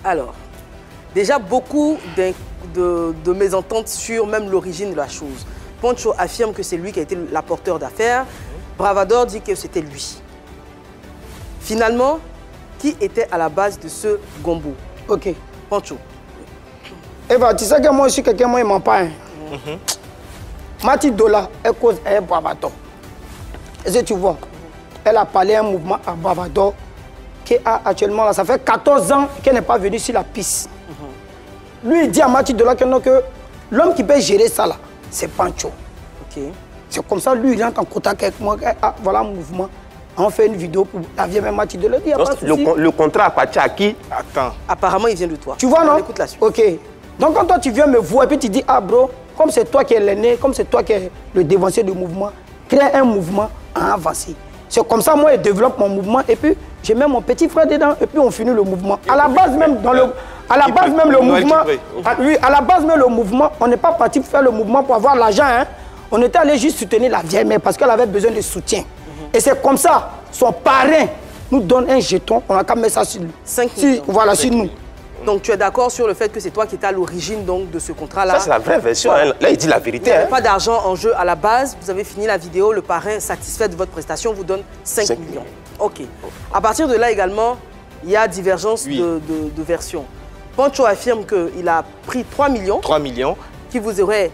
Alors, déjà beaucoup de mésententes sur même l'origine de la chose. Poncho affirme que c'est lui qui a été l'apporteur d'affaires. Bravador dit que c'était lui. Finalement, qui était à la base de ce gombo? Ok. Poncho. Eva, tu sais que moi, je suis quelqu'un, moi, il m'en parle. Mati Dola, elle cause un Bravador. Est-ce que tu vois? Elle a parlé un mouvement à Bravador qui a actuellement, là, ça fait 14 ans qu'elle n'est pas venue sur la piste. Lui, il dit à Mati Dola que l'homme qui peut gérer ça, là, c'est Pancho. Ok. C'est comme ça, lui, il entre en contact avec moi. Ah, voilà un mouvement. On fait une vidéo pour la vieille même Mati Dola. Le contrat appartient à qui? Attends. Apparemment, il vient de toi. Tu vois, non? On écoute la suite. Ok. Donc, quand toi, tu viens me voir et puis tu dis, ah, bro, comme c'est toi qui es l'aîné, comme c'est toi qui es le dévancier du mouvement, crée un mouvement à avancer. C'est comme ça, moi, je développe mon mouvement et puis je mets mon petit frère dedans et puis on finit le mouvement. À la base même, à la base même, le mouvement, oui, à la base même, le mouvement, on n'est pas parti faire le mouvement pour avoir l'argent, hein. On était allé juste soutenir la vieille mère parce qu'elle avait besoin de soutien. Et c'est comme ça, son parrain nous donne un jeton, on a qu'à mettre ça sur lui. 5 millions. Voilà, sur nous. Donc tu es d'accord sur le fait que c'est toi qui étais à l'origine de ce contrat-là? Ça, c'est la vraie version. Voilà. Là, il dit la vérité. Il n'y avait pas d'argent en jeu à la base. Vous avez fini la vidéo. Le parrain, satisfait de votre prestation, vous donne 5 millions. OK. À partir de là également, il y a divergence de versions. Poncho affirme qu'il a pris 3 millions. 3 millions. Qui vous aurait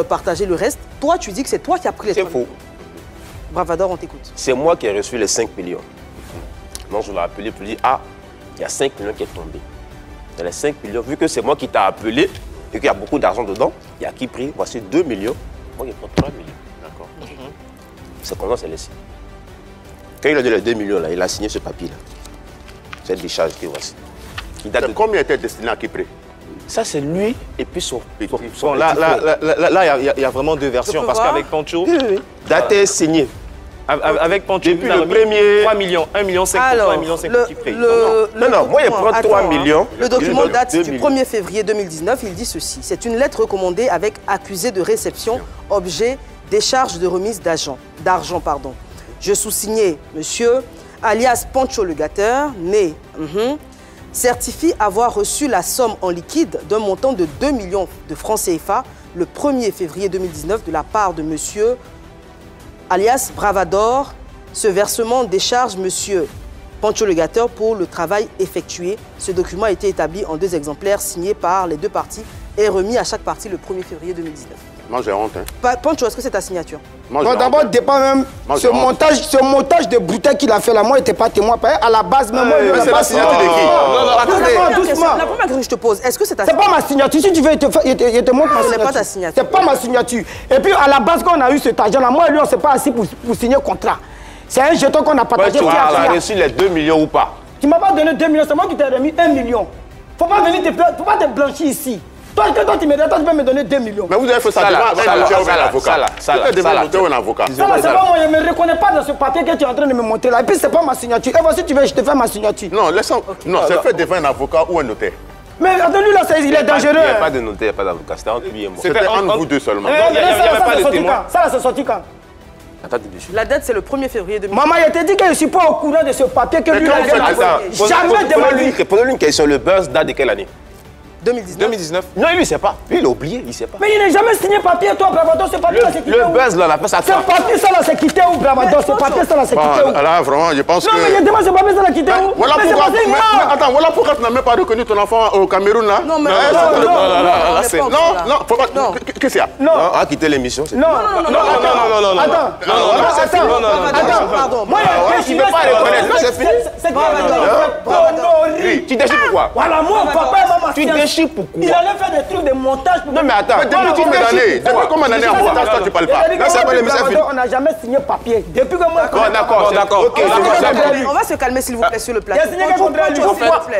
partagé le reste. Toi, tu dis que c'est toi qui as pris les 3 millions. C'est faux. Bravador, on t'écoute. C'est moi qui ai reçu les 5 millions. Donc, je l'ai appelé pour lui dire, ah, il y a 5 millions qui est tombé. Dans les 5 millions, vu que c'est moi qui t'ai appelé et qu'il y a beaucoup d'argent dedans, il y a qui pris, voici 2 millions, moi je prends 3 millions. D'accord. C'est comme ça c'est laissé. Quand il a donné les 2 millions, là, il a signé ce papier-là. Cette décharge que voici. Combien était destiné à qui pris? Ça, c'est lui et puis son Bon, là, il y a vraiment deux versions. Parce qu'avec Poncho, daté signé. Avec Poncho, depuis le premier... 3 millions, 1 million 5 pour 1 million 5 qui paye. Non, moi, je prends 3 millions. Le document date du 1er février 2019. Il dit ceci. C'est une lettre recommandée avec accusé de réception, objet, décharge de remise d'argent. Je sous-signais, monsieur, alias Poncho le Gâteur, né, certifie avoir reçu la somme en liquide d'un montant de 2 millions de francs CFA le 1er février 2019 de la part de monsieur alias Bravador. Ce versement décharge monsieur Poncho le Gâteur pour le travail effectué. Ce document a été établi en 2 exemplaires signés par les 2 parties et remis à chaque partie le 1er février 2019. Moi j'ai honte. Poncho, est-ce que c'est ta signature? Non, d'abord, dépend même ce montage de bouteille qu'il a fait là. Moi, il n'était pas témoin. À la base, même moi, c'est la signature de qui? Non, la première question que je te pose, est-ce que c'est ta signature? C'est pas ma signature. Si tu veux, il te montre ma signature. Ce n'est pas ta signature. C'est pas ma signature. Et puis, à la base, quand on a eu cet argent-là, moi et lui, on ne s'est pas assis pour signer contrat. C'est un jeton qu'on a partagé. Tu as reçu les 2 millions ou pas? Tu ne m'as pas donné 2 millions, c'est moi qui t'ai remis 1 million. Faut pas venir faut pas te blanchir ici. Toi, tu peux me donner 2 millions. Mais vous avez fait ça devant un notaire ou un avocat. Ça, c'est pas moi, je ne me reconnais pas dans ce papier que tu es en train de me montrer là. Et puis, c'est pas ma signature. Et voici, tu veux, je te fais ma signature. Non, non, c'est fait devant un avocat ou un notaire. Mais attends-lui là, il est dangereux. Il n'y a pas de notaire, il n'y a pas d'avocat. C'était entre lui et moi. C'était entre vous deux seulement. Il n'y avait pas de témoin. Ça, c'est sorti quand? La date, c'est le 1er février 2019. Maman, je t'ai dit que je ne suis pas au courant de ce papier que lui a fait. Jamais devant lui. Posez-lui une question. Le buzz date de quelle année? 2019. Non, lui, il ne sait pas. Lui, il a oublié, il ne sait pas. Mais il n'a jamais signé papier, toi, Bravador. Ce papier, là, c'est quitté où? Le buzz, là, on a fait ça. Ce papier, ça, là, c'est quitté où, Bravador? Ce papier, ça, là, c'est quitté où? Là, vraiment, je pense que... Non, mais je demande ce papier, ça, là, quitté où? Voilà pourquoi... Attends, voilà pourquoi tu n'as même pas reconnu ton enfant au Cameroun, là. Non, mais... Non, faut pas... Qu'est-ce qu'il y a? Non. On a quitté l'émission. Non. Attends. Pardon. Moi, tu ne veux pas reconnaître. Non, c'est fini. C'est Bravador. Tu déchires pourquoi? Voilà, moi, papa et maman. Tu déchires pourquoi? Il allait faire des trucs de montage pour... Non, mais attends. Depuis combien d'années? Depuis combien d'années en montage, toi, tu parles pas? Non, c'est pas l'émission. On n'a jamais signé papier. Depuis que moi... D'accord. On va se calmer, s'il vous plaît, sur le plateau. Il a signé contre lui.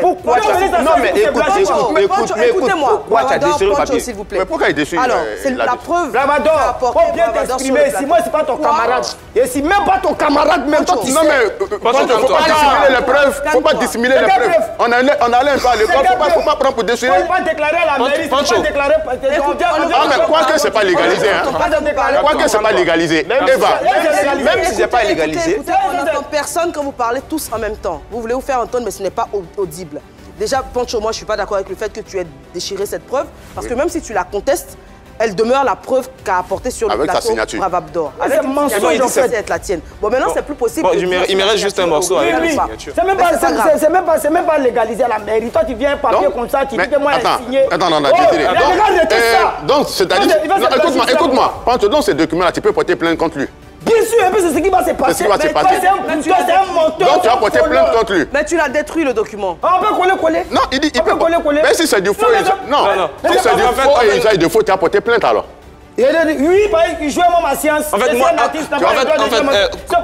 Pourquoi? Non, mais écoute. Pourquoi tu as déchiré le papier? S'il vous plaît. Mais pourquoi il déchire? Alors, c'est la preuve. Bravador, faut bien t'exprimer. Si moi, c'est pas ton camarade. Et si même pas ton camarade, même toi, tu sais. Non, mais faut pas dissimuler les preuves. Faut pas dissimuler les preuves. On allait un peu à l'école. Faut pas prendre pour déchirer. Faut pas déclarer à la mairie. Faut pas déclarer. Ah, mais quoi que c'est pas légalisé, hein. Quoi que c'est pas légalisé. Eva, même si c'est pas légalisé. Écoutez, on n'entend personne quand vous parlez tous en même temps. Vous voulez vous faire entendre, mais ce n'est pas audible. Déjà, Pancho, moi, je ne suis pas d'accord avec le fait que tu aies déchiré cette preuve, parce que même si tu la contestes, elle demeure la preuve qu'a apportée sur le plateau Bravab d'or. Avec une signature, c'est être la tienne. Bon, maintenant, c'est plus possible. Bon, il me reste juste un morceau avec la signature. C'est même pas légalisé à la mairie. Toi, tu viens un papier comme ça, tu dis que moi, j'ai signé. Attends, donc, c'est-à-dire... Écoute-moi, Pancho, dans ces documents-là, tu peux porter plainte contre lui. Bien sûr, et puis c'est ce qui va se passer. C'est un menteur. Donc tu as porté plainte contre lui. Mais tu l'as détruit le document. On peut coller. Non, il dit, il peut coller. Mais si c'est du faux, non. Si c'est du faux et usage de faux, tu as porté plainte alors. Oui, il jouait moi ma science. En fait, moi,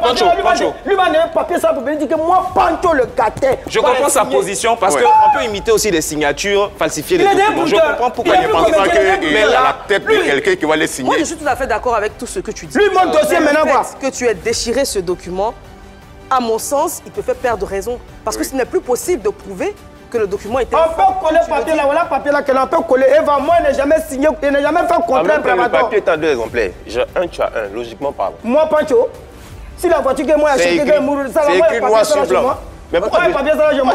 Pancho. Lui m'a donné un papier ça pour me dire que moi, Pancho le gâtais. Je comprends sa position parce qu'on peut imiter aussi des signatures, falsifier les documents. Je comprends pourquoi il ne pense pas qu'il a la tête de quelqu'un qui va les signer. Moi, je suis tout à fait d'accord avec tout ce que tu dis. Lui, mon dossier maintenant, quoi. Que tu aies déchiré ce document, à mon sens, il te fait perdre raison. Parce que ce n'est plus possible de prouver que le document était... On peut coller le papier là, voilà le papier là, qu'on peut coller. Eva, moi, je n'ai jamais signé, je n'ai jamais fait un contrat. Le papier est en 2 exemplaires. J'ai un, tu as un, logiquement parlant. Moi, Pancho, si la voiture que moi j'ai acheté, c'est écrit noir sur blanc. Mais pourquoi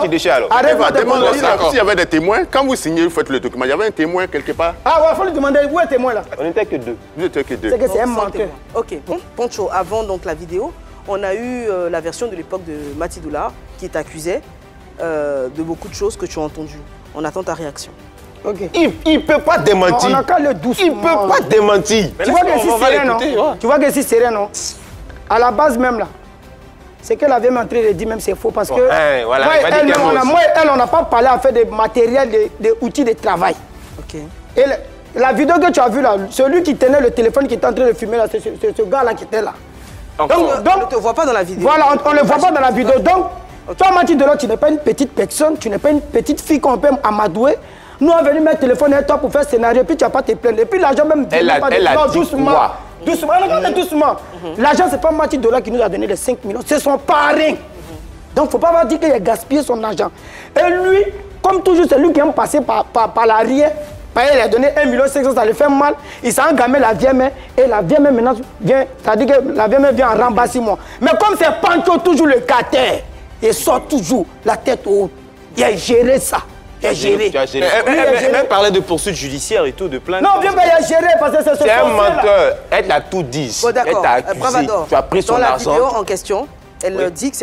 tu déchires alors? Eva, demande-lui s'il y avait des témoins. Quand vous signez, vous faites le document. Il y avait un témoin quelque part. Ah ouais, il faut lui demander où est le témoin là. On n'était que 2. Vous n'étiez que 2. C'est que c'est un menteur. Ok, bon, Pancho, avant donc la vidéo, on a eu la version de l'époque de Mati Doula qui t'accusait de beaucoup de choses que tu as entendues. On attend ta réaction. Okay. Il ne peut pas démentir. On a qu'à le doucement. Il ne peut pas démentir. Tu vois que si c'est rien, non? Tu vois que si c'est rien, non? À la base même là, c'est qu'elle avait montré de dire même c'est faux parce que voilà, moi et elle, on n'a pas parlé à faire des matériels, des outils de travail. Ok. Et la vidéo que tu as vue là, celui qui tenait le téléphone qui était en train de filmer là, c'est ce gars là qui était là. Donc on ne te voit pas dans la vidéo. Voilà, on ne le voit pas dans la vidéo. Donc, toi, Mati Doula, tu n'es pas une petite personne, tu n'es pas une petite fille qu'on peut amadouer. Nous, on est venu mettre le téléphone à toi pour faire scénario, puis tu n'as pas te plaindre. Et puis l'argent même... Elle a dit doucement. quoi? Doucement, regarde doucement. L'argent, ce n'est pas Mati Doula qui nous a donné les 5 millions, c'est son parrain. Donc, il ne faut pas dire qu'il a gaspillé son argent. Et lui, comme toujours, c'est lui qui aime passer par l'arrière. Il a donné 1 500 000, ça lui fait mal. Il s'est engamé la vieille mère. Et la vieille mère maintenant vient, c'est-à-dire que la vieille mère vient en rembourser moi. Mais comme c'est Pancho toujours le gâté, il sort toujours la tête haute. Il a géré ça. Il a géré. Même parler de poursuite judiciaire et tout, de plainte. Non, bien, il a géré parce que c'est un menteur. Elle t'a tout dit. Bon, d'accord. Bravador, tu as pris son argent. Dans la vidéo en question, elle dit que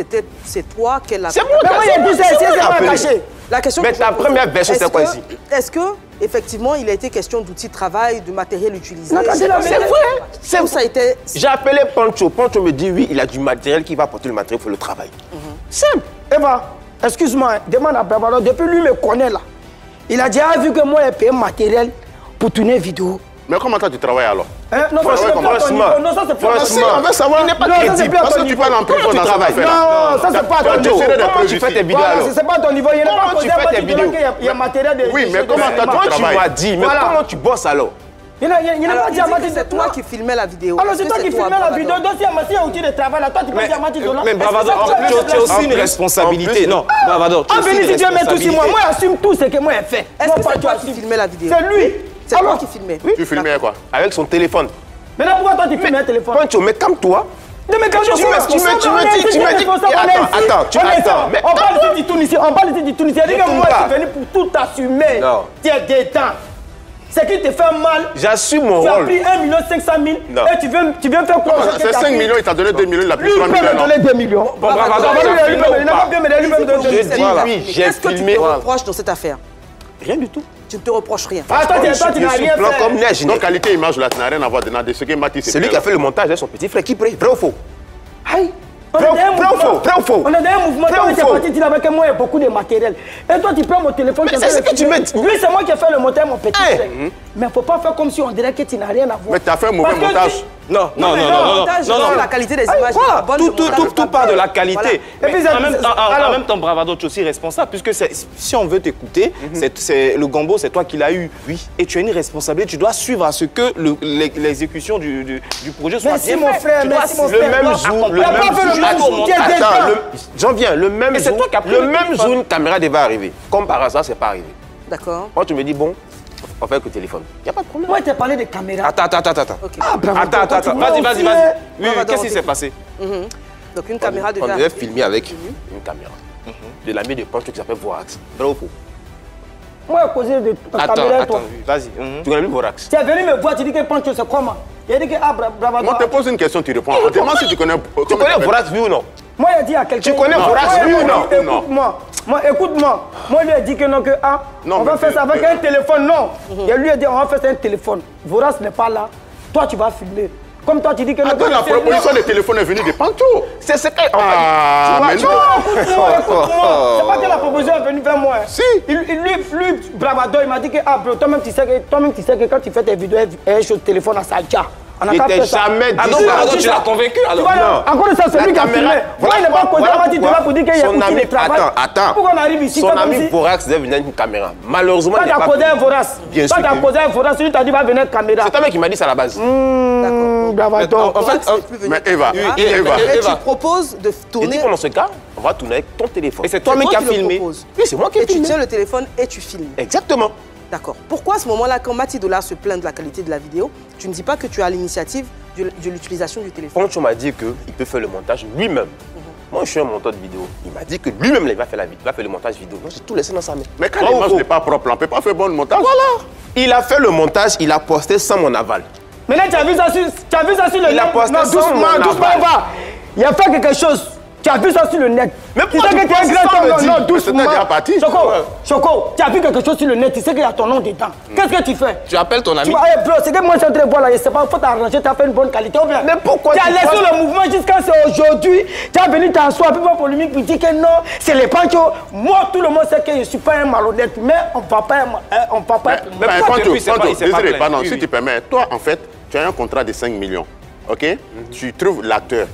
c'est toi qu'elle a... C'est moi qui ai dit ça, c'est caché. La question mais ta première version, c'est quoi ici? Est-ce que, effectivement, il a été question d'outils de travail, de matériel utilisé? C'est vrai. Ça a été... J'ai appelé Pancho. Pancho me dit oui, il a du matériel qui va apporter le matériel pour le travail. Simple. Eva, excuse-moi, demande à Bravador. Depuis lui me connaît là. Il a déjà vu que moi j'ai payé matériel pour tourner une vidéo. Mais comment toi tu travailles alors? Non, ça c'est pas ton niveau. Non, ça c'est pas ton niveau. On veut savoir, il n'est pas crédible. Parce que tu parles en prison dans cette affaire. Non, ça c'est pas ton niveau. Comment tu fais tes vidéos alors? C'est pas ton niveau. Il n'est pas posé à tes vidéos. Il y a matériel de... Oui, mais comment toi tu travailles? Tu m'as dit, mais comment tu bosses alors? Il n'a pas dit à Mati. C'est toi qui filmais la vidéo. Alors c'est toi qui filmais la vidéo. Donc si il y a un outil de travail là, toi tu peux dire à Mati Doula. Mais Bravador, tu as aussi une responsabilité. Non, Bravador, tu as aussi une responsabilité. Si tu mets tout sur moi, moi j'assume tout ce que moi j'ai fait. Est-ce que c'est toi qui filmais la vidéo? C'est lui. C'est toi qui filmais. Tu filmais quoi? Avec son téléphone. Maintenant pourquoi toi tu filmes un téléphone? Pancho, mais calme-toi. Non mais quand tu me dis... Attends. On parle ici du Tunisien. On parle ici du Tunisien. Dis que moi je suis venu pour tout assumer. Tu es détente. Ce qui te fait mal. J'assume mon rôle. Tu as pris 1 500 000 et tu viens faire quoi? C'est 5 millions, il t'a donné 2 millions, il a pris 3 millions. Lui, il peut me donner 2 millions. Bon, Bravador, il n'a pas bien me donner. Je dis oui, j'ai Qu'est-ce que tu te reproches dans cette affaire? Rien du tout. Tu ne te reproches rien. Ah, toi, tu n'as rien fait. Comme neige. Donc, qualité image là, tu n'as rien à voir de ce que Mati s'est fait. C'est lui qui a fait le montage avec son petit frère. Qui prie? Vrai ou faux? Aïe. Vrai ou faux? On a un mouvement. Toi, tu es parti, tu n'avais que moi, il y a beaucoup de matériel. Et toi, tu prends mon téléphone. C'est ce que tu mets. Lui, c'est moi qui ai fait le montage, mon petit frère. Mais il ne faut pas faire comme si on dirait que tu n'as rien à voir. Mais tu as fait un mauvais montage. Non. La qualité des images. Tout part de la qualité. Et puis, en même temps, Bravador, tu es aussi responsable, puisque si on veut t'écouter, le gombo, c'est toi qui l'as eu. Oui. Et tu as une responsabilité. Tu dois suivre à ce que l'exécution du projet soit bien mon frère. J'en viens. Le même jour, une caméra devait arriver. Comme par hasard, c'est pas arrivé. D'accord. Moi, tu me dis, bon, on fait le téléphone. Il n'y a pas de problème. Moi, tu as parlé de caméra. Attends. Attends. Vas-y. Oui, qu'est-ce qui s'est passé? Donc, une caméra devait on devait filmer avec une caméra. de l'ami de Pancho qui s'appelle Vorax. Vrai ou faux? Moi, j'ai causé de ta caméra et toi. Vas-y. Tu connais plus Vorax? Tu es venu me voir, tu dis que Pancho, c'est comment? Il a dit que Bravado. Moi, je te pose une question, tu réponds. On te demande si tu connais. Tu connais Vorax, oui ou non? Moi, il a dit à quelqu'un. Tu connais Vorax, oui ou non? Écoute-moi. Moi, lui a dit que non, on va faire ça avec un téléphone. Non. Et lui a dit, on va faire ça avec un téléphone. Vorax n'est pas là. Toi, tu vas filmer. Comme toi, tu dis que non. Attends, la proposition de téléphone est venue de Pancho. C'est ce que. Ah, mais non. Écoute-moi. C'est pas que la proposition est venue vers moi. Si. Lui, Bravado, il m'a dit que, bro, toi-même, tu sais que quand tu fais tes vidéos, il y a un téléphone à Salcha. Il t'a jamais dit ça. Tu l'as convaincu alors? Non. Encore une fois, c'est lui qui a filmé. Moi, il n'est pas posé avant, tu te vas pour dire qu'il y a un qui travaille. Attends. Pourquoi on arrive ici? Son ami Vorax devait venir avec une caméra. Malheureusement, il n'a pas. Toi, tu as posé un Vorax. Bien sûr. Toi, tu as posé un Vorax, lui, tu as dit, va venir avec caméra. C'est toi même qui m'a dit ça à la base. D'accord. Bravado. En fait, mais Eva, Et tu proposes de tourner. Et dis, pendant ce cas, on va tourner avec ton téléphone. Et c'est toi-même qui as filmé. Oui, c'est moi qui ai filmé. Et tu filmé. tiens le téléphone et tu filmes. Exactement. D'accord. Pourquoi à ce moment-là, quand Mati Dollar se plaint de la qualité de la vidéo, tu ne dis pas que tu as l'initiative de l'utilisation du téléphone? Pancho m'a dit qu'il peut faire le montage lui-même. Moi, je suis un monteur de vidéo. Il m'a dit que lui-même, il va faire le montage vidéo. Moi, j'ai tout laissé dans sa main. Mais quand l'image n'est pas propre, on ne peut pas faire bon montage. Voilà. Il a fait le montage, il a posté sans mon aval. Mais là, tu as vu ça sur le net? Il a posté non, sans mon aval. doucement, va. Il a fait quelque chose. Tu as vu ça sur le net. Mais tu pourquoi sais que tu es tu un grand penses homme. ça, Non, me doucement. C'est déjà parti. Choco, tu as vu quelque chose sur le net. Tu sais qu'il y a ton nom dedans. Qu'est-ce que tu fais? Tu appelles ton ami. Bro, c'est que moi, je suis en train de voir là. C'est pas, faut t'arranger, tu as fait une bonne qualité. Mais pourquoi tu as laissé le mouvement jusqu'à aujourd'hui. Tu as venu t'asseoir, puis pas polémique, puis dire que non, c'est les Pancho. Moi, tout le monde sait que je ne suis pas un malhonnête, mais on ne va pas. Mais Pancho, désolé, pardon, si tu permets, toi, en fait, tu as un contrat de 5 millions. Ok? Tu trouves l'acteur,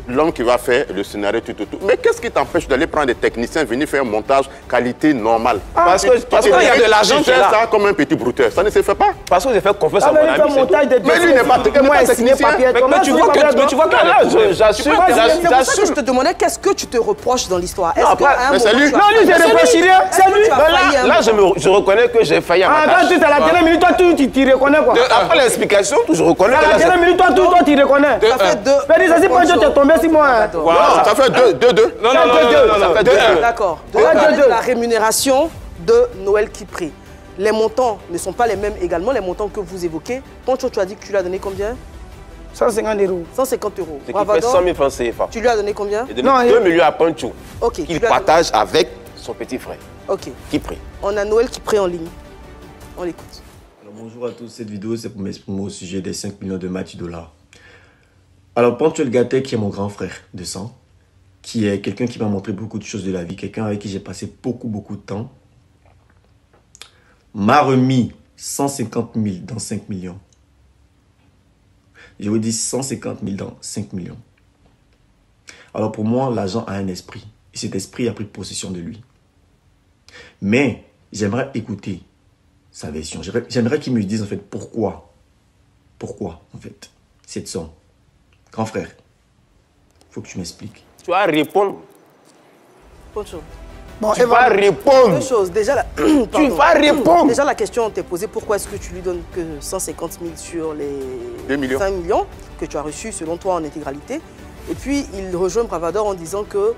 l'homme qui va faire le scénario, tout. Mais qu'est-ce qui t'empêche d'aller prendre des techniciens, venir faire un montage qualité normale? Parce qu'il y a de l'argent qui est là. Ça comme un petit brouteur, ça ne se fait pas. Parce que j'ai fait confiance à mon ami. Mais lui n'est pas technicien. Mais tu vois que là, j'assume. C'est pour ça que je te demandais qu'est-ce que tu te reproches dans l'histoire. Mais c'est lui. Non, lui, je ne reproche rien. C'est lui. Là, je reconnais que j'ai failli à ma tâche. Attends, tu es à la dernière minute, toi, tu reconnais quoi? Après l'explication, je reconnais. À la dernière minute, toi, tu reconnais. Ça fait 2. Mais ça, c'est pas que tu es tombé 6 mois. Ça fait 2. Non, ça fait 2. D'accord. La rémunération de Noël Kipri. Les montants ne sont pas les mêmes également, les montants que vous évoquez. Pancho, tu as dit que tu lui as donné combien? 150 €. 150 euros. C'est qui fait 100 000 francs CFA. Tu lui as donné combien? Il a donné 2 millions à Pancho. Ok. Qu'il partage avec son petit frère. Ok. Kipri. On a Noël Kipri en ligne. On l'écoute. Bonjour à tous, cette vidéo c'est pour m'exprimer au sujet des 5 millions de Mati Dollar. Alors Pancho El Gate, qui est mon grand frère de sang, qui est quelqu'un qui m'a montré beaucoup de choses de la vie, quelqu'un avec qui j'ai passé beaucoup de temps, m'a remis 150 000 dans 5 millions. Je vous dis 150 000 dans 5 millions. Alors pour moi, l'argent a un esprit. Et cet esprit a pris possession de lui. Mais j'aimerais écouter sa version. J'aimerais qu'il me dise en fait pourquoi en fait cette somme. Grand frère, il faut que tu m'expliques. Tu vas répondre. Pancho. Bon, Tu vas répondre. Deux choses. Déjà, Tu vas répondre. Déjà, la question t'est posée, pourquoi est-ce que tu lui donnes que 150 000 sur les 2 millions. 5 millions que tu as reçus selon toi en intégralité? Et puis, il rejoint Bravador en disant que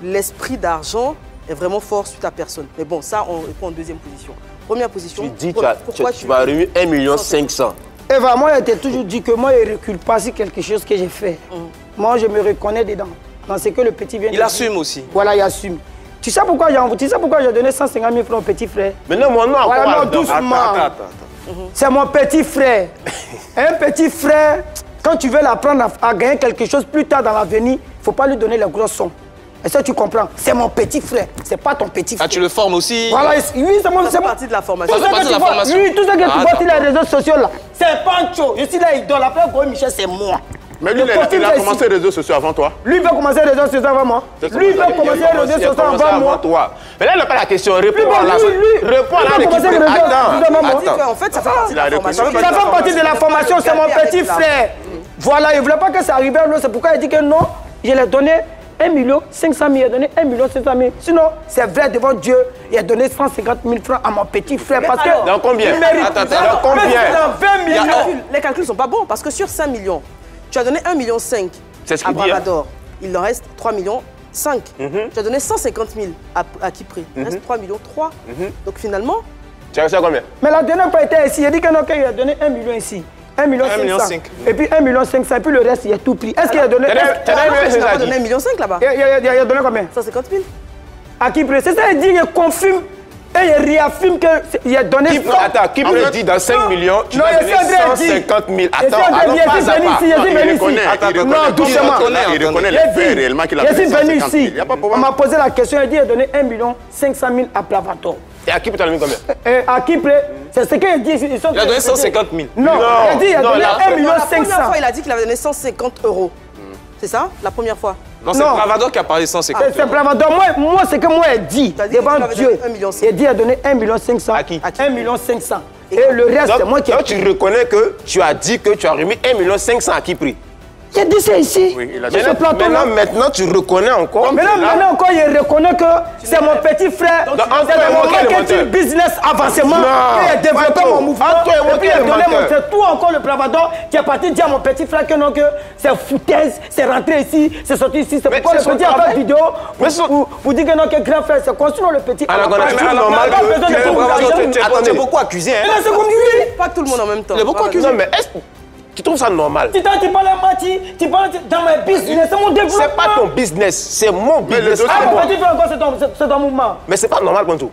l'esprit d'argent est vraiment fort suite à personne. Mais bon, ça, on répond en deuxième position. Première position, Tu dis pourquoi tu vas remis 1 500 000. Eva, moi, je t'ai toujours dit que moi, je ne recule pas sur quelque chose que j'ai fait. Moi, je me reconnais dedans. Dans ce que le petit vient de dire. Il assume aussi. Voilà, il assume. Tu sais pourquoi j'ai donné 150 000 francs au petit frère? Mais non, mon nom, voilà, non, doucement. C'est mon petit frère. Un petit frère, quand tu veux l'apprendre à gagner quelque chose plus tard dans l'avenir, il ne faut pas lui donner les grosses sommes. Est-ce que tu comprends? C'est mon petit frère, c'est pas ton petit frère. Ah, tu le formes aussi? Voilà, oui, c'est partie de la formation. Tout ce que tu vois sur les réseaux sociaux là, c'est Pancho. Je suis là, idole. Après, Goy Michel, c'est moi. Mais lui, il a commencé les réseaux sociaux avant toi. Lui, il veut commencer les réseaux sociaux avant moi. Lui, il veut commencer les réseaux sociaux avant moi. Mais là, il n'a pas la question. Réponds à la Attends. En fait, ça fait partie de la formation. Ça fait partie de la formation, c'est mon petit frère. Voilà, il ne voulait pas que ça arrive à lui. C'est pourquoi il dit que non, je l'ai donné 1 500 000, il a donné 1 500 000. Sinon, c'est vrai devant Dieu, il a donné 150 000 francs à mon petit frère. Parce que dans combien? Attends, dans combien? Dans 20 millions. Les calculs ne sont pas bons parce que sur 5 millions, tu as donné 1,5 million à Bravador. Il en reste 3,7 millions. 5. Tu as donné 150 000 à Kipré. Il reste 3 millions 3. Donc finalement... Tu as reçu à combien? Mais la dernière fois était ici. Il a dit qu'il a donné 1 million ici. 1 million 500. Et puis 1 million 500. Et puis le reste, il a tout pris. Est-ce qu'il a donné... Tu n'as pas donné 1 million 5 là-bas? Il a donné combien? 150 000. À Kipré. C'est ça, il dit, il confirme. Et il réaffirme qu'il a donné... Attends, qui me dit dans 5 millions, tu as donné 150 000. Attends, il reconnaît. Non, doucement. Il reconnaît les faits réellement qu'il a donné 150 000. On m'a posé la question, il dit qu'il a donné 1 million 500 000 à Plavato. Et à qui peut-tu donner combien? À Kipré, c'est ce qu'il dit. Il a donné 150 000. Non, il a dit qu'il a donné 1 million 500. La première fois, il a dit qu'il avait donné 150 €. C'est ça, la première fois? Non, c'est Bravado qui a parlé 150 000. C'est Bravado. Moi, c'est que moi, il dit, devant Dieu, il dit qu'il a donné 1 million 500. À qui? 1 million 500. Et le reste, c'est moi qui ai... Donc, tu reconnais que tu as dit que tu as remis 1 million 500 à qui prix? Il a dit ça ici. Oui, il a dit sur ce plateau-là. Maintenant, tu reconnais encore. Maintenant encore, il reconnaît que c'est mon petit frère. C'est mon marketing business avancement. Il a développé mon mouvement. Et puis il a donné c'est tout encore le Bravado qui est parti dire à mon petit frère que non, que c'est foutaise, c'est rentré ici, c'est sorti ici. C'est pourquoi le petit a fait vidéo pour dire que non, que grand frère, c'est construire le petit. Alors, c'est normal que tu es beaucoup accusé. C'est comme lui. Pas tout le monde en même temps. Tu es beaucoup accusé. Mais est-ce que tu trouves ça normal? Tu parles à Mati, tu parles dans ma business, c'est mon développement. C'est pas ton business, c'est mon business. Ah, mon petit frère encore, c'est ton mouvement. Mais c'est pas normal, Kwanzou.